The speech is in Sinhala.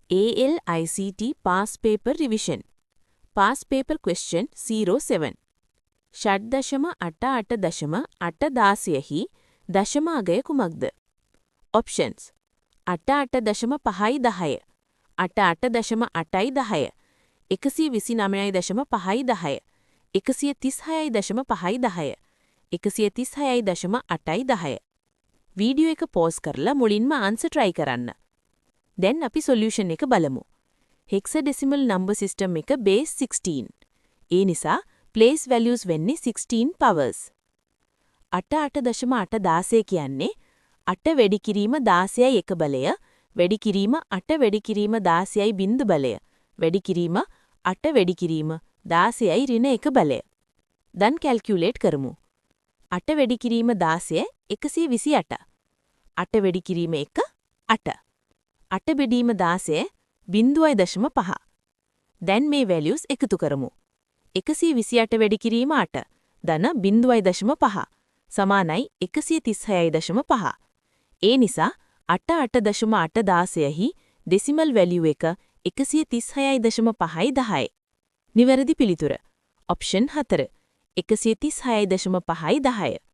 ALICT Past Paper Revision. Past Paper Question 07. 6.88.816 දශම අගය කුමක්ද? Options 88.510 88.810 129.510 136.510 136.810 වීඩියෝ එක පෝස් කරලා මුලින්ම ආන්සර් try කරන්න. දැන් අපි සොලියුෂන් එක බලමු. හෙක්සාඩෙසිමල් නම්බර් සිස්ටම් එක බේස් 16. ඒ නිසා ප්ලේස් වැලියුස් වෙන්නේ 16 පවර්ස්. 8.8.16 කියන්නේ 8 වැඩි කිරීම 16යි 1 බලය, වැඩි කිරීම 8 වැඩි කිරීම 16යි බිංදු බලය, වැඩි කිරීම 8 වැඩි කිරීම 16යි ඍණ 1 බලය. දැන් කැල්කියුලේට් කරමු. 8 වැඩි කිරීම 16 128. 8 වැඩි කිරීම 1 8. 8 බෙදීම 16 0.5. දැන් මේ වැලියුස් එකතු කරමු. 128 වැඩි කිරීම 8 ධන 0.5 සමානයි 136.5. ඒ නිසා 8.8.816 ඩෙසිමල් වැලියු එක 136.510. නිවැරදි පිළිතුර ඔප්ෂන් 4 136.510.